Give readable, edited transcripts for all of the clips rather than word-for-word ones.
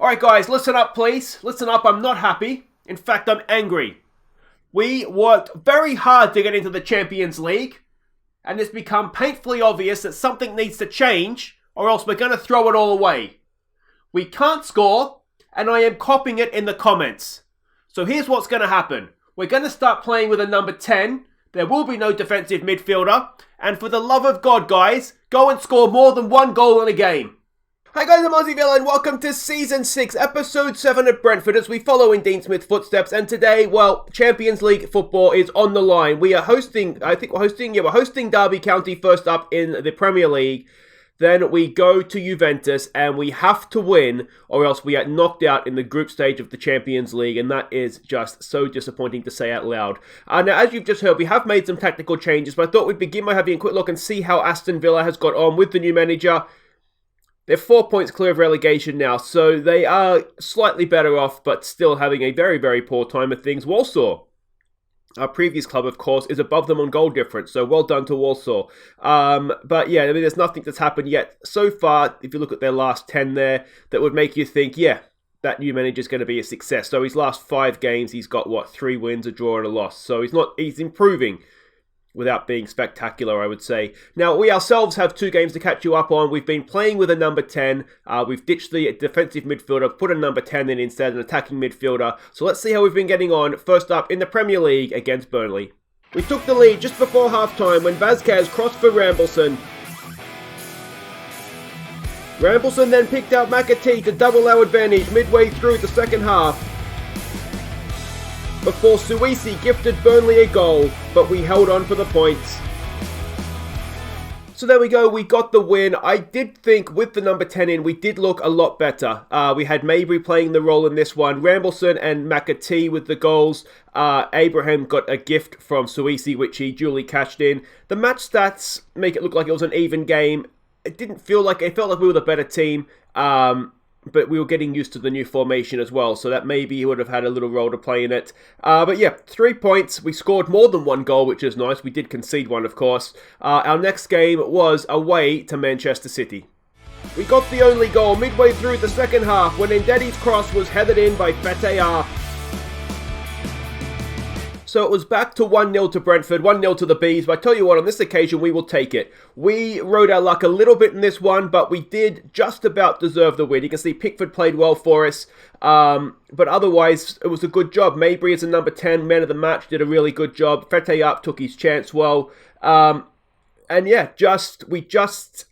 Alright guys, listen up please. Listen up, I'm not happy. In fact, I'm angry. We worked very hard to get into the Champions League, and it's become painfully obvious that something needs to change, or else we're going to throw it all away. We can't score, and I am copying it in the comments. So here's what's going to happen. We're going to start playing with a number 10. There will be no defensive midfielder. And for the love of God, guys, go and score more than one goal in a game. Hi guys, I'm Aussie and welcome to Season 6, Episode 7 at Brentford as we follow in Dean Smith's footsteps. And today, well, Champions League football is on the line. We are hosting, we're hosting Derby County first up in the Premier League. Then we go to Juventus and we have to win or else we are knocked out in the group stage of the Champions League, and that is just so disappointing to say out loud. Now, as you've just heard, we have made some tactical changes, but I thought we'd begin by having a quick look and see how Aston Villa has got on with the new manager. They're 4 points clear of relegation now, so they are slightly better off, but still having a very, very poor time of things. Walsall, our previous club, of course, is above them on goal difference, so well done to Walsall. But yeah, I mean, there's nothing that's happened yet so far. If you look at their last 10 there, that would make you think, yeah, that new manager's going to be a success. So his last 5 games, he's got, 3 wins, a draw, and a loss. So he's improving without being spectacular, I would say. Now, we ourselves have 2 games to catch you up on. We've been playing with a number 10. We've ditched the defensive midfielder, put a number 10 in instead, an attacking midfielder. So let's see how we've been getting on. First up in the Premier League against Burnley. We took the lead just before half-time when Vazquez crossed for Rambleson. Rambleson then picked out McAtee to double our advantage midway through the second half, before Suisi gifted Burnley a goal, but we held on for the points. So there we go, we got the win. I did think with the number 10 in, we did look a lot better. We had Mabry playing the role in this one, Rambleson and McAtee with the goals. Abraham got a gift from Suisi, which he duly cashed in. The match stats make it look like it was an even game. It felt like we were the better team. But we were getting used to the new formation as well, so that maybe he would have had a little role to play in it. But yeah, 3 points. We scored more than 1 goal, which is nice. We did concede 1, of course. Our next game was away to Manchester City. We got the only goal midway through the second half when Ndedi's cross was headed in by Fete. So it was back to 1-0 to Brentford, 1-0 to the Bees, but I tell you what, on this occasion, we will take it. We rode our luck a little bit in this one, but we did just about deserve the win. You can see Pickford played well for us, but otherwise, it was a good job. Mabry is a number 10, man of the match, did a really good job. Fete took his chance well, and yeah, we just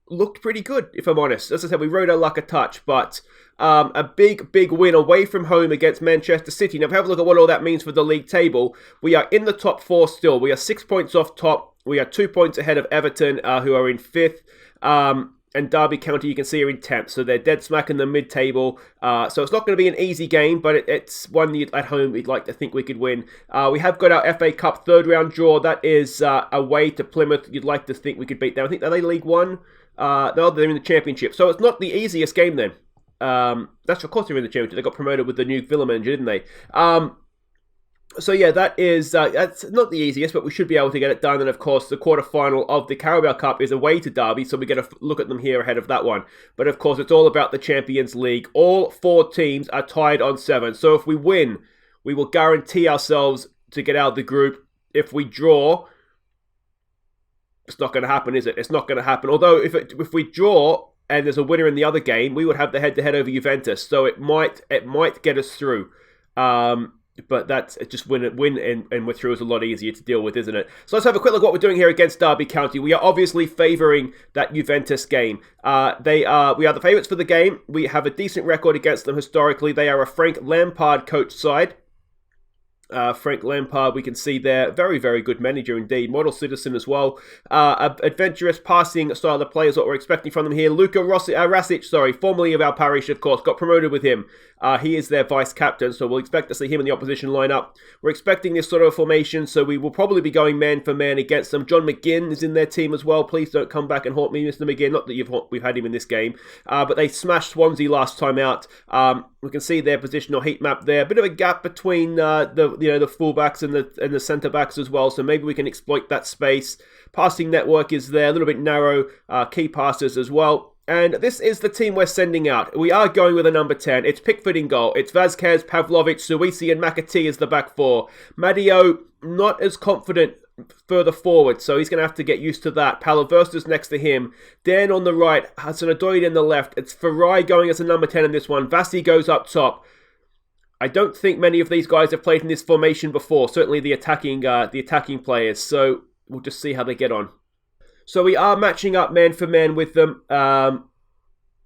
looked pretty good, if I'm honest. As I said, we rode our luck a touch, but a big win away from home against Manchester City. Now, if we have a look at what all that means for the league table, we are in the top 4 still. We are 6 points off top. We are 2 points ahead of Everton, who are in 5th. And Derby County, you can see, are in 10th. So they're dead smack in the mid-table. So it's not going to be an easy game, but it's one at home we'd like to think we could win. We have got our FA Cup third-round draw. That is away to Plymouth. You'd like to think we could beat them. I think, are they League 1? No, they're in the Championship. So it's not the easiest game then. That's of course they're in the Championship. They got promoted with the new Villa manager, didn't they? So yeah, that's not the easiest, but we should be able to get it done. And of course, the quarterfinal of the Carabao Cup is away to Derby, so we get a look at them here ahead of that one. But of course, it's all about the Champions League. All 4 teams are tied on 7. So if we win, we will guarantee ourselves to get out of the group. If we draw, it's not going to happen, is it? It's not going to happen. Although if we draw and there's a winner in the other game, we would have the head-to-head over Juventus. So it might get us through. But that's just win and we're through is a lot easier to deal with, isn't it? So let's have a quick look at what we're doing here against Derby County. We are obviously favouring that Juventus game. We are the favourites for the game. We have a decent record against them historically. They are a Frank Lampard coach side. Frank Lampard, we can see there, very, very good manager indeed. Model citizen as well. Adventurous passing style of play is what we're expecting from them here. Luka Rasic, formerly of our parish, of course, got promoted with him. He is their vice captain, so we'll expect to see him in the opposition lineup. We're expecting this sort of formation, so we will probably be going man for man against them. John McGinn is in their team as well. Please don't come back and haunt me, Mr. McGinn. Not that we've had him in this game, but they smashed Swansea last time out. We can see their positional heat map there. A bit of a gap between the fullbacks and the centre backs as well. So maybe we can exploit that space. Passing network is there, a little bit narrow. Key passes as well. And this is the team we're sending out. We are going with a number 10. It's Pickford in goal. It's Vazquez, Pavlovic, Suisi and McAtee as the back four. Madio, not as confident further forward, so he's going to have to get used to that. Palaversta's next to him. Dan on the right. Hudson-Odoi in the left. It's Farai going as a number 10 in this one. Vasi goes up top. I don't think many of these guys have played in this formation before. Certainly the attacking players. So we'll just see how they get on. So we are matching up man for man with them.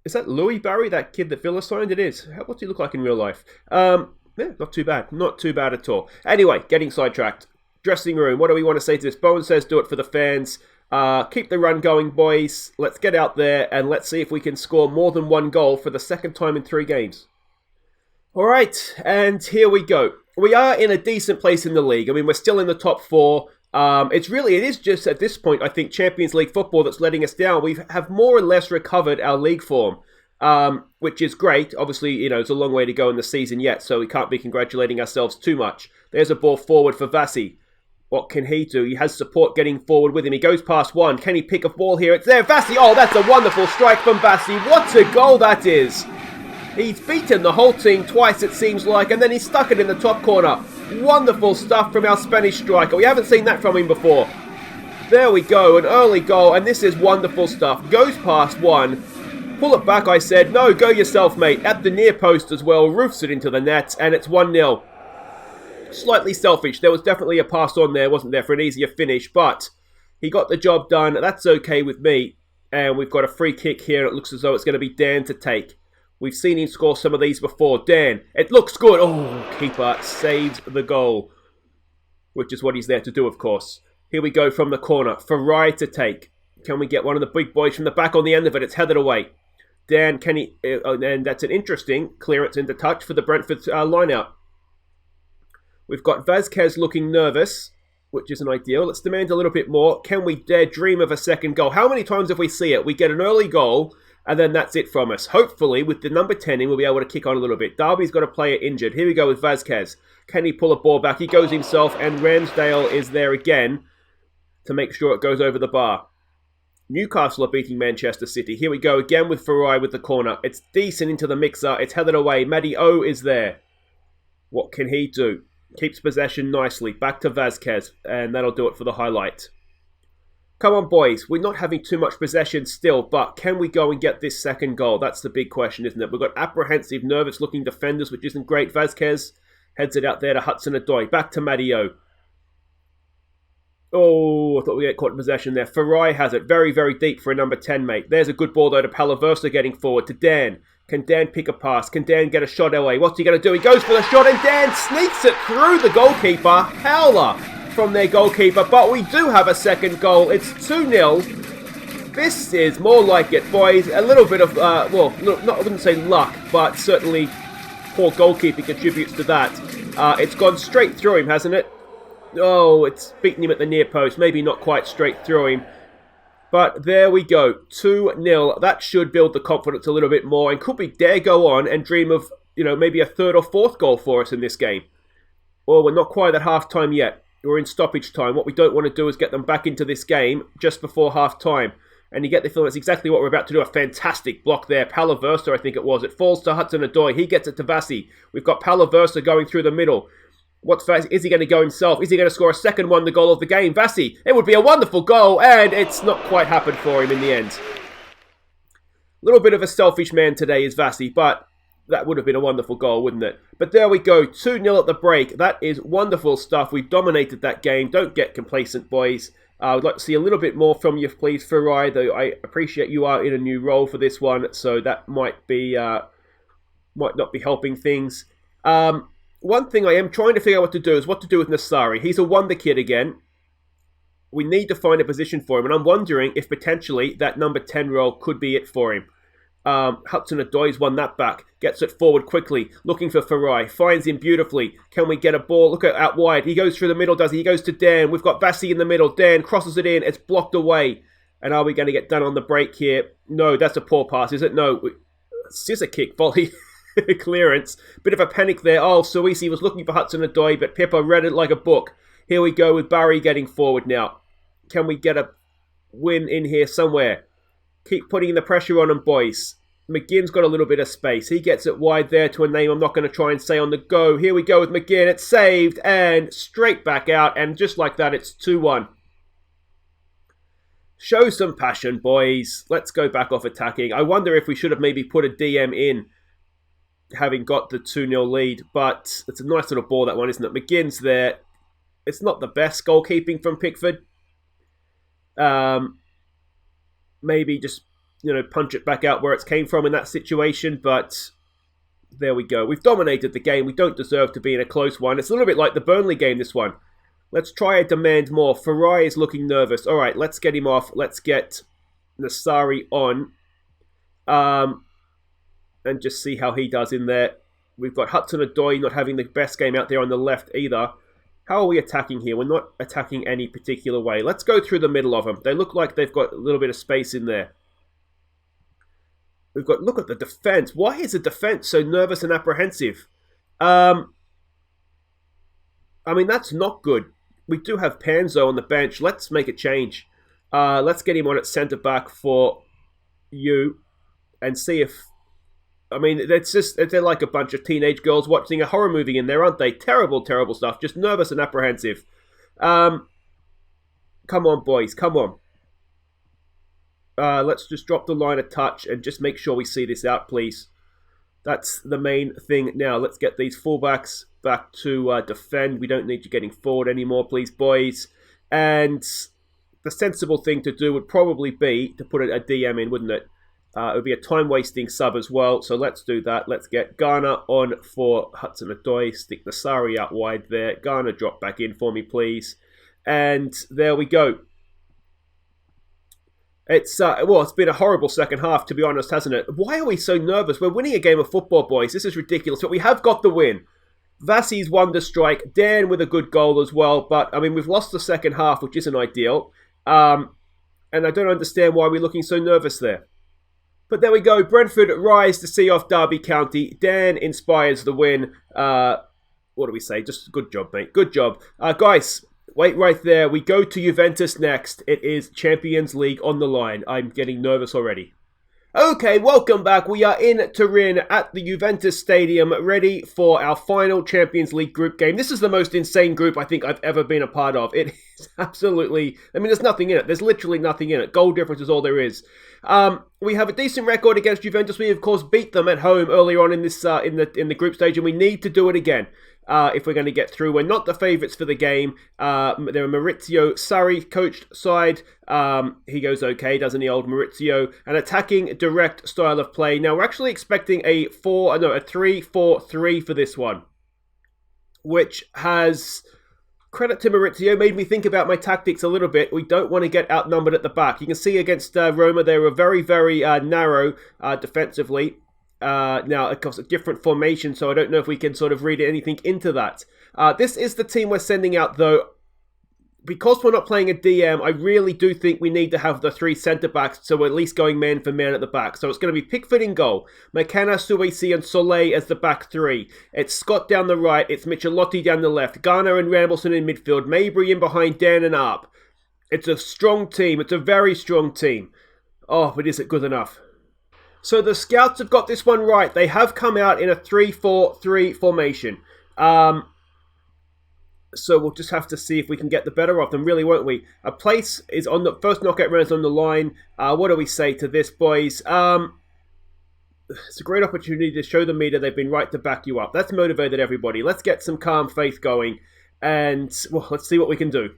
Is that Louis Barry, that kid that Villa signed? It is. What's he look like in real life? Yeah, not too bad. Not too bad at all. Anyway, getting sidetracked. Dressing room. What do we want to say to this? Bowen says do it for the fans. Keep the run going, boys. Let's get out there and let's see if we can score more than one goal for the second time in 3 games. All right, and here we go. We are in a decent place in the league. I mean, we're still in the top 4. It is just at this point, I think, Champions League football that's letting us down. We have more or less recovered our league form, which is great. Obviously, it's a long way to go in the season yet, so we can't be congratulating ourselves too much. There's a ball forward for Vasi. What can he do? He has support getting forward with him. He goes past one. Can he pick a ball here? It's there. Vasi. Oh, that's a wonderful strike from Vasi. What a goal that is. He's beaten the whole team twice, it seems like, and then he stuck it in the top corner. Wonderful stuff from our Spanish striker. We haven't seen that from him before. There we go, an early goal, and this is wonderful stuff. Goes past one. Pull it back, I said. No, go yourself, mate. At the near post as well. Roofs it into the net, and it's 1-0. Slightly selfish. There was definitely a pass on there, wasn't there, for an easier finish, but he got the job done. That's okay with me. And we've got a free kick here. It looks as though it's going to be Dan to take. We've seen him score some of these before. Dan, it looks good. Oh, keeper saves the goal, which is what he's there to do, of course. Here we go from the corner. Farai to take. Can we get one of the big boys from the back on the end of it? It's headed away. Dan, can he... and that's an interesting clearance into touch for the Brentford line-out. We've got Vazquez looking nervous, which isn't ideal. Let's demand a little bit more. Can we dare dream of a second goal? How many times have we seen it? We get an early goal... and then that's it from us. Hopefully, with the number 10 in, we'll be able to kick on a little bit. Derby's got a player injured. Here we go with Vazquez. Can he pull a ball back? He goes himself, and Ramsdale is there again to make sure it goes over the bar. Newcastle are beating Manchester City. Here we go again with Farai with the corner. It's decent into the mixer. It's headed away. Madio is there. What can he do? Keeps possession nicely. Back to Vazquez, and that'll do it for the highlight. Come on, boys. We're not having too much possession still, but can we go and get this second goal? That's the big question, isn't it? We've got apprehensive, nervous-looking defenders, which isn't great. Vazquez heads it out there to Hudson-Odoi. Back to Madio. Oh, I thought we'd get caught in possession there. Farai has it. Very, very deep for a number 10, mate. There's a good ball, though, to Palaversta getting forward. To Dan. Can Dan pick a pass? Can Dan get a shot away? What's he going to do? He goes for the shot, and Dan sneaks it through the goalkeeper. Howler from their goalkeeper, but we do have a second goal. It's 2-0. This is more like it, boys. A little bit of, I wouldn't say luck, but certainly poor goalkeeping contributes to that. It's gone straight through him, hasn't it? Oh, it's beaten him at the near post. Maybe not quite straight through him. But there we go. 2-0. That should build the confidence a little bit more, and could we dare go on and dream of, maybe a third or fourth goal for us in this game? Well, we're not quite at half-time yet. We're in stoppage time. What we don't want to do is get them back into this game just before half-time. And you get the feeling that's exactly what we're about to do. A fantastic block there. Palaversta, I think it was. It falls to Hudson-Odoi. He gets it to Vasi. We've got Palaversta going through the middle. What's Vasi? Is he going to go himself? Is he going to score a second one, the goal of the game? Vasi, it would be a wonderful goal, and it's not quite happened for him in the end. A little bit of a selfish man today is Vasi, but that would have been a wonderful goal, wouldn't it? But there we go, 2-0 at the break. That is wonderful stuff. We've dominated that game. Don't get complacent, boys. I would like to see a little bit more from you, please, Farai, though I appreciate you are in a new role for this one, so that might not be helping things. One thing I am trying to figure out what to do is what to do with Nassari. He's a wonder kid again. We need to find a position for him, and I'm wondering if potentially that number 10 role could be it for him. Hudson-Odoi's won that back. Gets it forward quickly. Looking for Farai. Finds him beautifully. Can we get a ball? Look at out wide. He goes through the middle, does he? He goes to Dan. We've got Vasi in the middle. Dan crosses it in. It's blocked away. And are we going to get done on the break here? No, that's a poor pass, is it? No. Scissor kick, volley. Clearance. Bit of a panic there. Oh, Suisi was looking for Hudson-Odoi, but Pippa read it like a book. Here we go with Barry getting forward now. Can we get a win in here somewhere? Keep putting the pressure on them, boys. McGinn's got a little bit of space. He gets it wide there to a name I'm not going to try and say on the go. Here we go with McGinn. It's saved and straight back out. And just like that, it's 2-1. Show some passion, boys. Let's go back off attacking. I wonder if we should have maybe put a DM in, having got the 2-0 lead. But it's a nice little ball, that one, isn't it? McGinn's there. It's not the best goalkeeping from Pickford. Maybe just, punch it back out where it came from in that situation. But there we go. We've dominated the game. We don't deserve to be in a close one. It's a little bit like the Burnley game, this one. Let's try and demand more. Farai is looking nervous. All right, let's get him off. Let's get Nasari on. And just see how he does in there. We've got Hudson-Odoi not having the best game out there on the left either. How are we attacking here? We're not attacking any particular way. Let's go through the middle of them. They look like they've got a little bit of space in there. We've got, look at the defense. Why is the defense so nervous and apprehensive? I mean, that's not good. We do have Panzo on the bench. Let's make a change. Let's get him on at centre-back for you and see if... I mean, they're like a bunch of teenage girls watching a horror movie in there, aren't they? Terrible, terrible stuff. Just nervous and apprehensive. Come on, boys. Come on. Let's just drop the line a touch and just make sure we see this out, please. That's the main thing now. Let's get these fullbacks back to defend. We don't need you getting forward anymore, please, boys. And the sensible thing to do would probably be to put a DM in, wouldn't it? It would be a time-wasting sub as well, so let's do that. Let's get Garner on for Hudson-Odoi. Stick the Sari out wide there. Garner, drop back in for me, please. And there we go. It's been a horrible second half, to be honest, hasn't it? Why are we so nervous? We're winning a game of football, boys. This is ridiculous, but we have got the win. Vassi's wonder strike. Dan with a good goal as well, but, I mean, we've lost the second half, which isn't ideal. And I don't understand why we're looking so nervous there. But there we go. Brentford rise to see off Derby County. Dan inspires the win. What do we say? Just good job, mate. Good job. Guys, wait right there. We go to Juventus next. It is Champions League on the line. I'm getting nervous already. Okay, welcome back. We are in Turin at the Juventus Stadium, ready for our final Champions League group game. This is the most insane group I think I've ever been a part of. It is absolutely... I mean, there's nothing in it. There's literally nothing in it. Goal difference is all there is. We have a decent record against Juventus. We, of course, beat them at home earlier on in this in the group stage, and we need to do it again. If we're going to get through. We're not the favourites for the game. They're a Maurizio Sarri coached side. He goes okay, doesn't he, old Maurizio? An attacking, direct style of play. Now, we're actually expecting a 3-4-3 for this one, which has, credit to Maurizio, made me think about my tactics a little bit. We don't want to get outnumbered at the back. You can see against Roma, they were very, very narrow defensively. Now, of course, a different formation, so I don't know if we can sort of read anything into that. This is the team we're sending out, though. Because we're not playing a DM, I really do think we need to have the three centre-backs, so we're at least going man for man at the back. So it's going to be Pickford in goal, McKenna, Suisi, and Soleil as the back three. It's Scott down the right, it's Michelotti down the left, Garner and Rambleson in midfield, Mabry in behind, Dan and Arp. It's a strong team, it's a very strong team. Oh, but is it good enough? So the scouts have got this one right. They have come out in a 3-4-3 formation. So we'll just have to see if we can get the better of them, really, won't we? A place is on the first knockout round is on the line. What do we say to this, boys? It's a great opportunity to show the media they've been right to back you up. That's motivated everybody. Let's get some calm faith going, and well, let's see what we can do.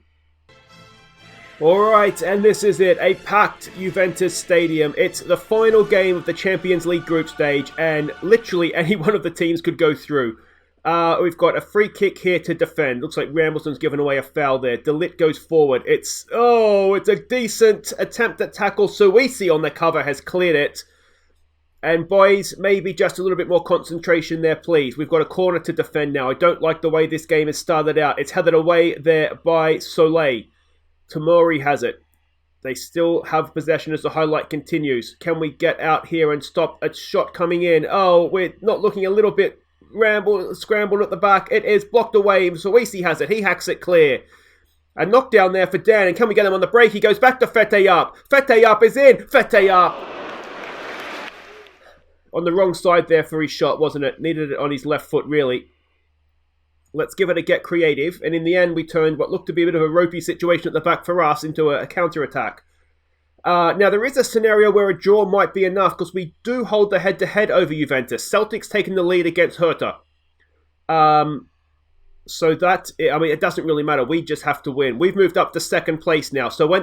Alright, and this is it, a packed Juventus Stadium. It's the final game of the Champions League group stage, and literally any one of the teams could go through. We've got a free kick here to defend. Looks like Rambleson's given away a foul there. De Ligt goes forward. It's a decent attempt at tackle. Suisi on the cover has cleared it. And boys, maybe just a little bit more concentration there, please. We've got a corner to defend now. I don't like the way this game has started out. It's headed away there by Soleil. Tamori has it. They still have possession as the highlight continues. Can we get out here and stop a shot coming in? Oh, we're not looking a little bit scrambled at the back. It is blocked away. Suisi has it. He hacks it clear. A knockdown there for Dan, and can we get him on the break? He goes back to Fete up. Fete up is in. Fete up. On the wrong side there for his shot, wasn't it? Needed it on his left foot, really. Let's give it a get creative. And in the end, we turned what looked to be a bit of a ropey situation at the back for us into a counter-attack. Now, there is a scenario where a draw might be enough because we do hold the head-to-head over Juventus. Celtic's taking the lead against Hertha. So that, I mean, it doesn't really matter. We just have to win. We've moved up to second place now. So we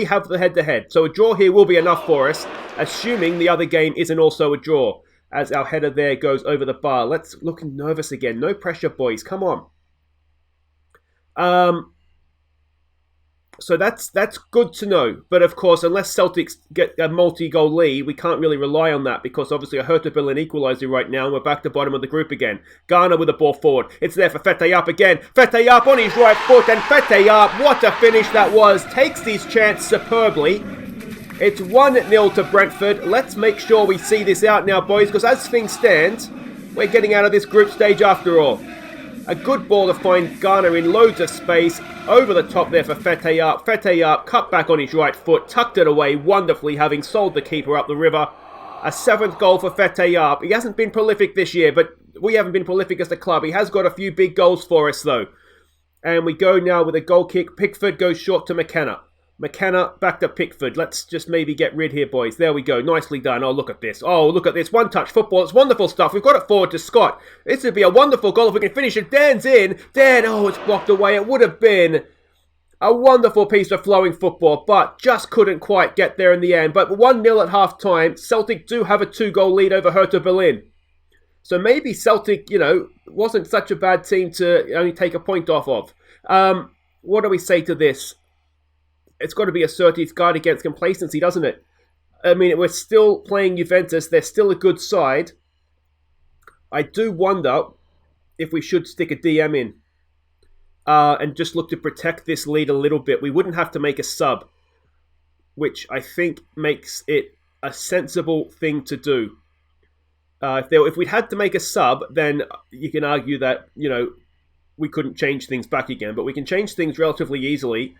have the head-to-head. So a draw here will be enough for us, assuming the other game isn't also a draw, as our header there goes over the bar. Let's looking nervous again. No pressure, boys. Come on. So that's good to know. But of course, unless Celtics get a multi-goal lead, we can't really rely on that because obviously a Hertha Berlin equaliser right now and we're back to bottom of the group again. Garner with the ball forward. It's there for Fete up again. Fete up on his right foot and Fete up. What a finish that was. Takes his chance superbly. It's 1-0 to Brentford. Let's make sure we see this out now, boys, because as things stand, we're getting out of this group stage after all. A good ball to find Garner in loads of space. Over the top there for Fete up. Fete up, cut back on his right foot, tucked it away wonderfully, having sold the keeper up the river. A 7th goal for Fete up. He hasn't been prolific this year, but we haven't been prolific as a club. He has got a few big goals for us, though. And we go now with a goal kick. Pickford goes short to McKenna. McKenna back to Pickford. Let's just maybe get rid here, boys. There we go. Nicely done. Oh, look at this. Oh, look at this. One-touch football. It's wonderful stuff. We've got it forward to Scott. This would be a wonderful goal if we can finish it. Dan's in. Dan, oh, it's blocked away. It would have been a wonderful piece of flowing football, but just couldn't quite get there in the end. But 1-0 at half-time. Celtic do have a 2-goal lead over Hertha Berlin. So maybe Celtic, wasn't such a bad team to only take a point off of. What do we say to this? It's got to be asserted its guard against complacency, doesn't it? I mean, we're still playing Juventus. They're still a good side. I do wonder if we should stick a DM in and just look to protect this lead a little bit. We wouldn't have to make a sub, which I think makes it a sensible thing to do. If we'd had to make a sub, then you can argue that, we couldn't change things back again. But we can change things relatively easily.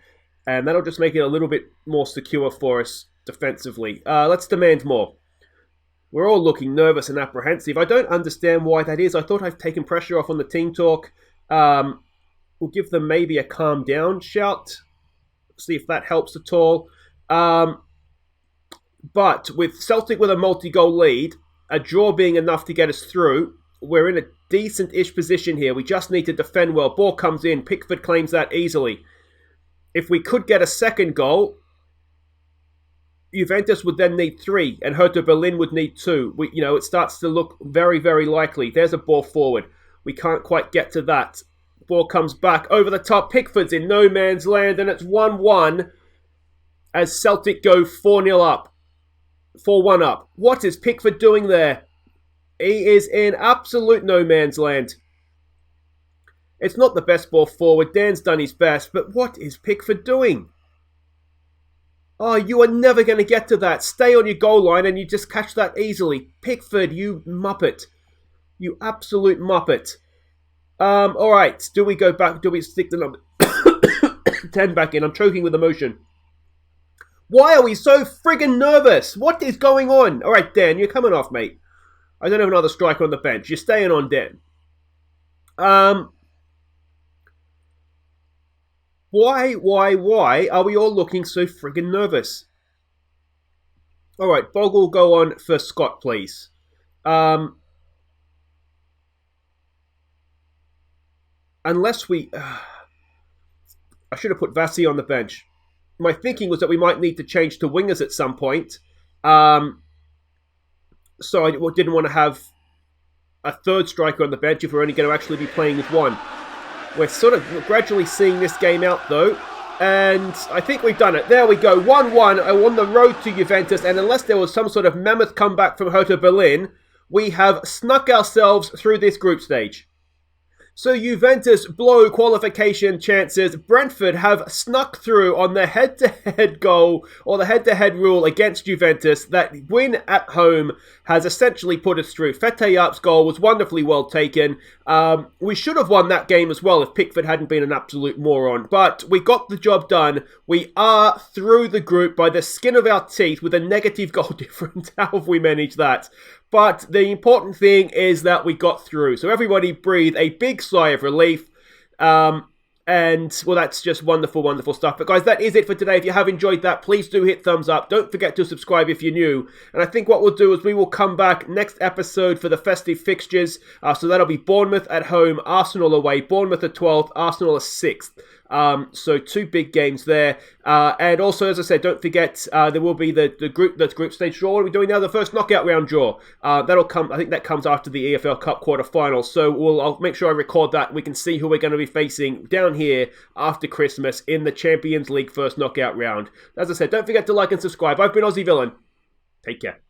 And that'll just make it a little bit more secure for us defensively. Let's demand more. We're all looking nervous and apprehensive. I don't understand why that is. I thought I've taken pressure off on the team talk. We'll give them maybe a calm down shout. See if that helps at all. But with Celtic with a multi-goal lead, a draw being enough to get us through, we're in a decent-ish position here. We just need to defend well. Ball comes in. Pickford claims that easily. If we could get a second goal, Juventus would then need 3, and Hertha Berlin would need 2. It starts to look very, very likely. There's a ball forward. We can't quite get to that. Ball comes back over the top. Pickford's in no man's land, and it's 1-1 as Celtic go 4-0 up. 4-1 up. What is Pickford doing there? He is in absolute no man's land. It's not the best ball forward. Dan's done his best. But what is Pickford doing? Oh, you are never going to get to that. Stay on your goal line and you just catch that easily. Pickford, you muppet. You absolute muppet. All right. Do we go back? Do we stick the number 10 back in? I'm choking with emotion. Why are we so friggin' nervous? What is going on? All right, Dan, you're coming off, mate. I don't have another striker on the bench. You're staying on, Dan. Why are we all looking so friggin' nervous? All right, Bogle, go on for Scott, please. Unless we... I should have put Vassi on the bench. My thinking was that we might need to change to wingers at some point. So I didn't want to have a third striker on the bench if we're only going to actually be playing with one. We're sort of gradually seeing this game out, though. And I think we've done it. There we go. 1-1 on the road to Juventus. And unless there was some sort of mammoth comeback from Hertha Berlin, we have snuck ourselves through this group stage. So Juventus blow qualification chances. Brentford have snuck through on the head-to-head goal or the head-to-head rule against Juventus. That win at home has essentially put us through. Fete Up's goal was wonderfully well taken. We should have won that game as well if Pickford hadn't been an absolute moron. But we got the job done. We are through the group by the skin of our teeth with a negative goal difference. How have we managed that? But the important thing is that we got through. So everybody breathe a big sigh of relief. And, well, that's just wonderful, wonderful stuff. But, guys, that is it for today. If you have enjoyed that, please do hit thumbs up. Don't forget to subscribe if you're new. And I think what we'll do is we will come back next episode for the festive fixtures. So that'll be Bournemouth at home, Arsenal away. Bournemouth at 12th, Arsenal at 6th. So 2 big games there. And also, as I said, don't forget there will be the group stage draw. What are we doing now? The first knockout round draw. That'll come. I think that comes after the EFL Cup quarterfinals. So I'll make sure I record that. We can see who we're going to be facing down here after Christmas in the Champions League first knockout round. As I said, don't forget to like and subscribe. I've been Aussie Villain. Take care.